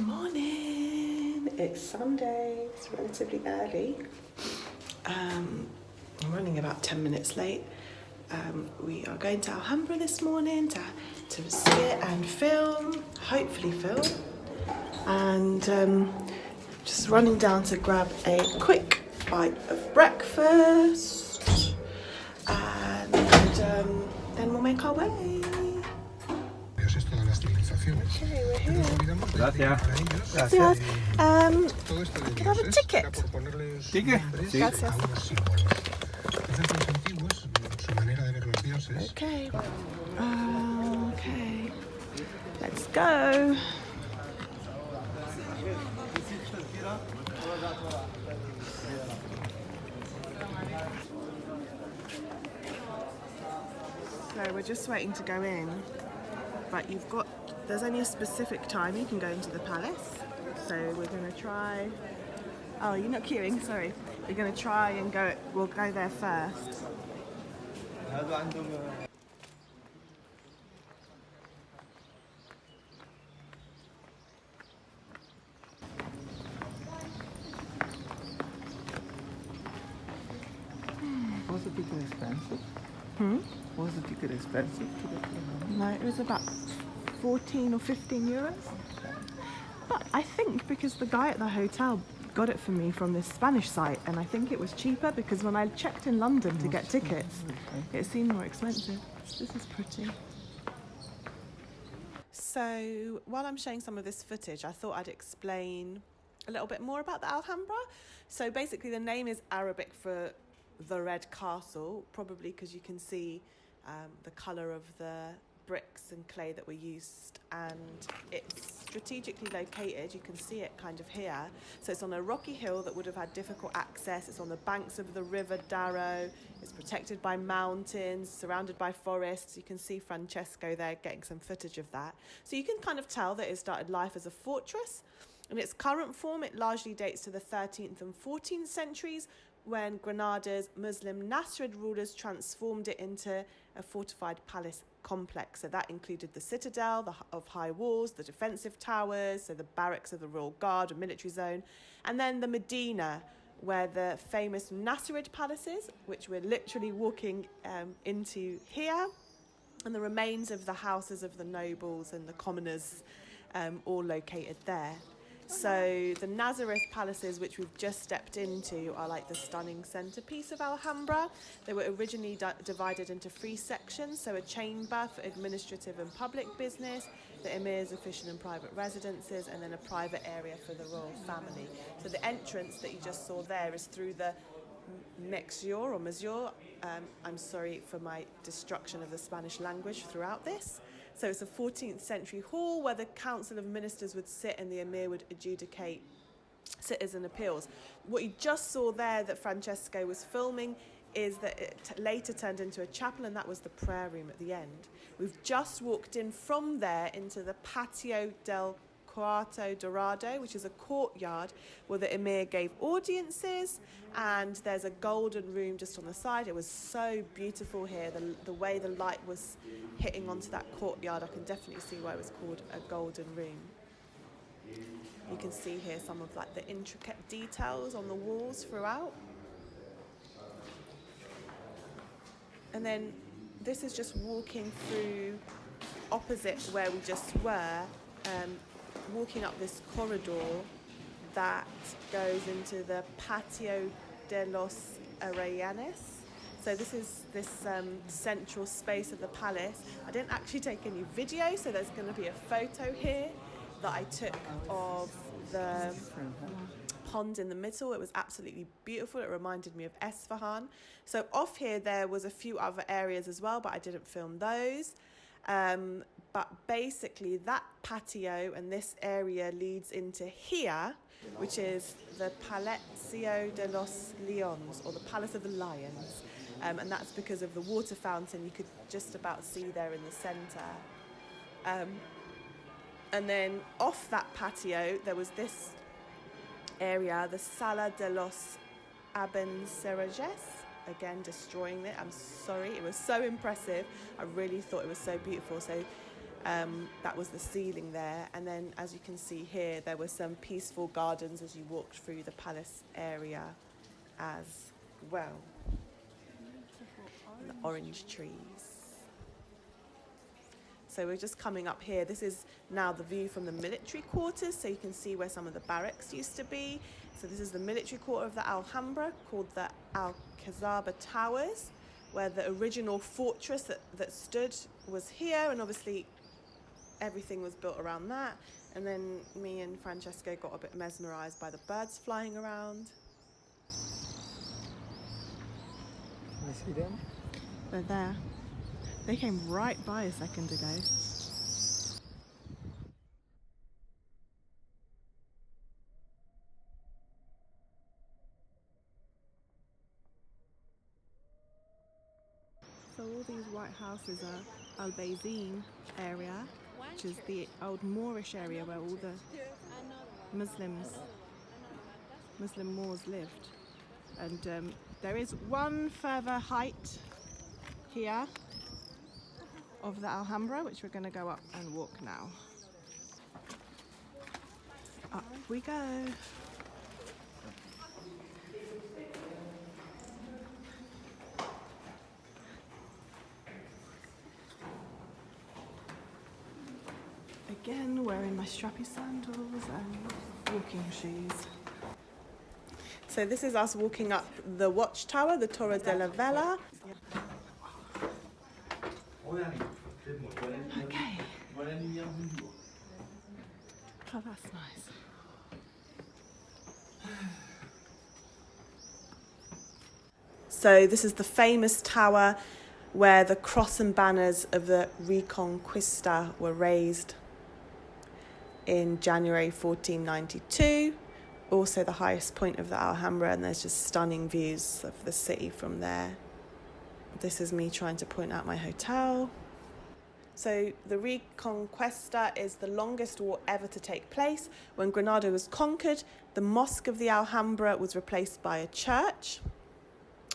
morning. It's Sunday. It's relatively early. I'm running about 10 minutes late. We are going to AlHambra this morning to see it and film, hopefully film. And just running down to grab a quick bite of breakfast. And then we'll make our way. Okay, we're here. Gracias. Gracias. Can I have a ticket? ¿Ticket? Sí. Gracias. Okay. Okay. Let's go. So we're just waiting to go in, but there's only a specific time you can go into the palace. So we're going to try, oh, you're not queuing, sorry. We're going to try and we'll go there first. Was the ticket expensive? Hmm? Was the ticket expensive? No, it was about 14 or 15 euros. But I think because the guy at the hotel got it for me from this Spanish site, and I think it was cheaper because when I checked in London to get tickets, it seemed more expensive. This is pretty. So while I'm showing some of this footage, I thought I'd explain a little bit more about the AlHambra. So basically the name is Arabic for the Red Castle, probably because you can see the colour of the bricks and clay that were used, and it's strategically located. You can see it kind of here. So it's on a rocky hill that would have had difficult access. It's on the banks of the river Darro. It's protected by mountains, surrounded by forests. You can see Francesco there getting some footage of that. So you can kind of tell that it started life as a fortress. In its current form, it largely dates to the 13th and 14th centuries, when Granada's Muslim Nasrid rulers transformed it into a fortified palace complex. So that included the citadel of high walls, the defensive towers, so the barracks of the royal guard, a military zone, and then the Medina, where the famous Nasrid palaces, which we're literally walking into here, and the remains of the houses of the nobles and the commoners, all located there. So the Nazareth palaces, which we've just stepped into, are like the stunning centrepiece of AlHambra. They were originally divided into 3 sections, so a chamber for administrative and public business, the emir's official and private residences, and then a private area for the royal family. So the entrance that you just saw there is through the Mexure. I'm sorry for my destruction of the Spanish language throughout this. So it's a 14th century hall where the council of ministers would sit and the emir would adjudicate citizen appeals. What you just saw there that Francesco was filming is that it later turned into a chapel, and that was the prayer room at the end. We've just walked in from there into the Patio del Quarto Dorado, which is a courtyard where the emir gave audiences, and there's a golden room just on the side. It was so beautiful here, the way the light was hitting onto that courtyard. I can definitely see why it was called a golden room. You can see here some of like the intricate details on the walls throughout. And then this is just walking through opposite where we just were, walking up this corridor that goes into the Patio de los Arrayanes. So this is this central space of the palace. I didn't actually take any video, so there's going to be a photo here that I took of the pond in the middle. It was absolutely beautiful. It reminded me of Esfahan. So off here there was a few other areas as well, but I didn't film those. But basically that patio and this area leads into here, which is the Palacio de los Leones, or the Palace of the Lions. And that's because of the water fountain you could just about see there in the centre. And then off that patio there was this area, the Sala de los Abencerrajes. Again, destroying it. I'm sorry. It was so impressive. I really thought it was so beautiful. So That was the ceiling there. And then, as you can see here, there were some peaceful gardens as you walked through the palace area as well. The orange trees. So we're just coming up here. This is now the view from the military quarters, so you can see where some of the barracks used to be. So this is the military quarter of the AlHambra, called the AlHambra Towers, where the original fortress that stood was here, and obviously everything was built around that. And then me and Francesco got a bit mesmerised by the birds flying around. Can you see them? They're there. They came right by a second ago. So all these white houses are Al-Bayzin area, which is the old Moorish area where all the Muslim Moors lived. And there is one further height here of the AlHambra, which we're going to go up and walk now. Up we go. Again, wearing my strappy sandals and walking shoes. So this is us walking up the watchtower, the Torre della Vela. Okay. Oh, that's nice. So this is the famous tower where the cross and banners of the Reconquista were raised in January 1492. Also the highest point of the AlHambra, and there's just stunning views of the city from there. This is me trying to point out my hotel. So the Reconquista is the longest war ever to take place. When Granada was conquered, the mosque of the AlHambra was replaced by a church.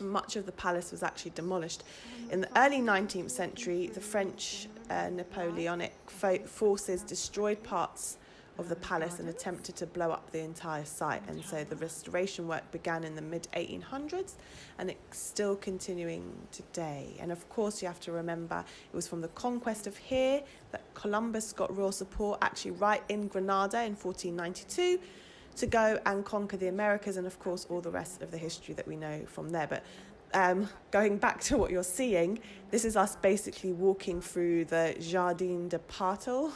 Much of the palace was actually demolished. In the early 19th century, the French Napoleonic forces destroyed parts of the palace and attempted to blow up the entire site, and so the restoration work began in the mid-1800s and it's still continuing today. And of course you have to remember it was from the conquest of here that Columbus got royal support, actually right in Granada in 1492, to go and conquer the Americas, and of course all the rest of the history that we know from there. But going back to what you're seeing, this is us basically walking through the Jardin de Partal,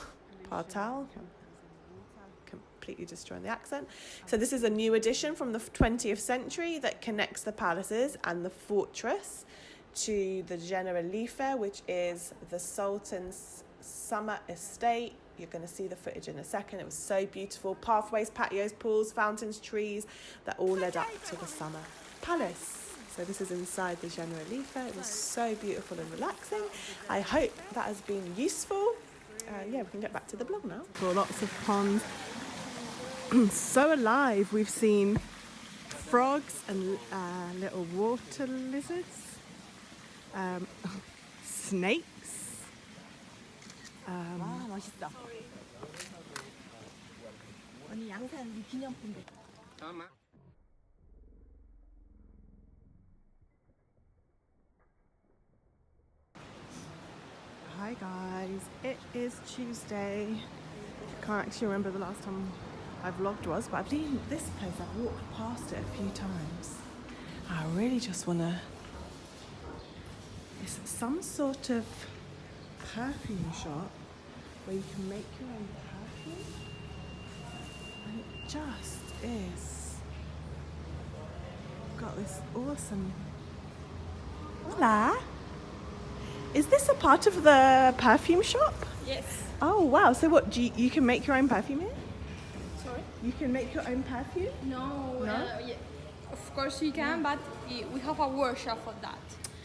completely destroying the accent. So this is a new addition from the 20th century that connects the palaces and the fortress to the Generalife, which is the Sultan's summer estate. You're going to see the footage in a second. It was so beautiful. Pathways, patios, pools, fountains, trees that all led up to the summer palace. So this is inside the Generalife. It was so beautiful and relaxing. I hope that has been useful. Yeah, we can get back to the blog now. For lots of ponds. So alive. We've seen frogs and little water lizards, snakes. Hi guys, it is Tuesday. I can't actually remember the last time I vlogged was, but I've been this place, I've walked past it a few times. I really just want to... It's some sort of perfume shop where you can make your own perfume. And it just is. Got this awesome... Hola! Is this a part of the perfume shop? Yes. Oh wow, so what, do you can make your own perfume here? Sorry? You can make your own perfume? No. No? Yeah. Of course we can, but we have a workshop for that.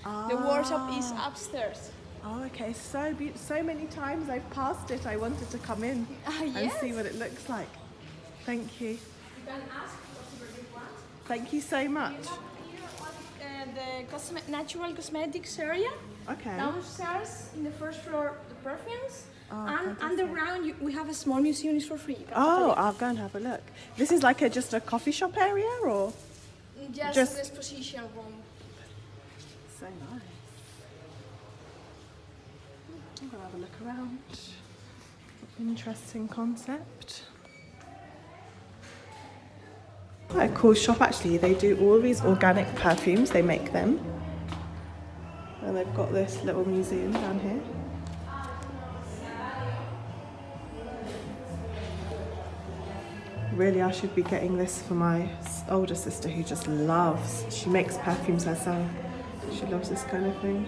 Ah. The workshop is upstairs. Oh, okay. So many times I've passed it. I wanted to come in and Yes. see what it looks like. Thank you. You can ask whatever you want. Thank you so much. We have here the natural cosmetics area. Okay. Downstairs, in the first floor, the perfumes. And fantastic. around we have a small museum, it's for free. You can Oh, have I'll go and have a look. This is like just a coffee shop area, or? just an an exposition room. So nice. I'm gonna have a look around. Interesting concept. Quite a cool shop actually. They do all these organic perfumes, they make them. And they've got this little museum down here. Really, I should be getting this for my older sister who just loves, she makes perfumes herself. She loves this kind of thing.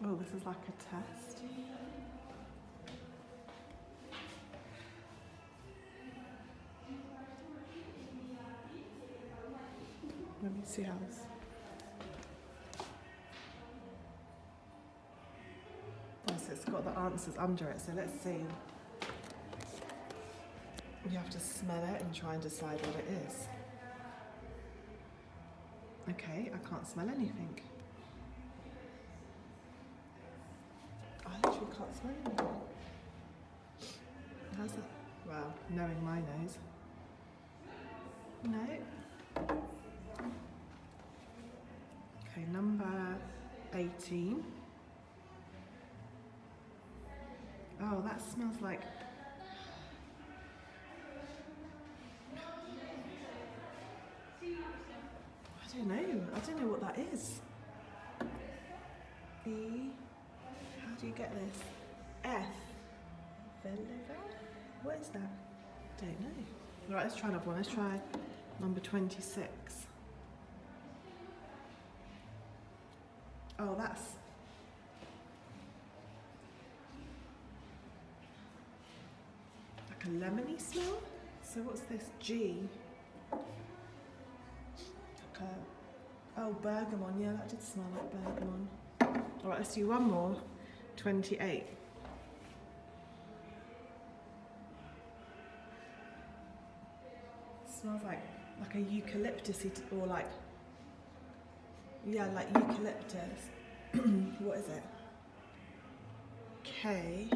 Oh, this is like a test. Let me see how this. Oh, so it's got the answers under it, so let's see. You have to smell it and try and decide what it is. Okay, I can't smell anything. I literally can't smell anything. How's it? Well, knowing my nose. No. Okay, number 18. Oh, that smells like... I don't know what that is. E... How do you get this? F. Veliver? What is that? Don't know. Right, let's try another one. Let's try number 26. Oh, that's... like a lemony smell? So what's this? G? Like a... oh, bergamot. Yeah, that did smell like bergamot. Alright, let's do one more. 28. Smells like a eucalyptus or like, yeah, like eucalyptus. What is it? K.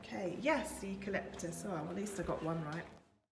K. Yes, eucalyptus. Oh, well, at least I got one right.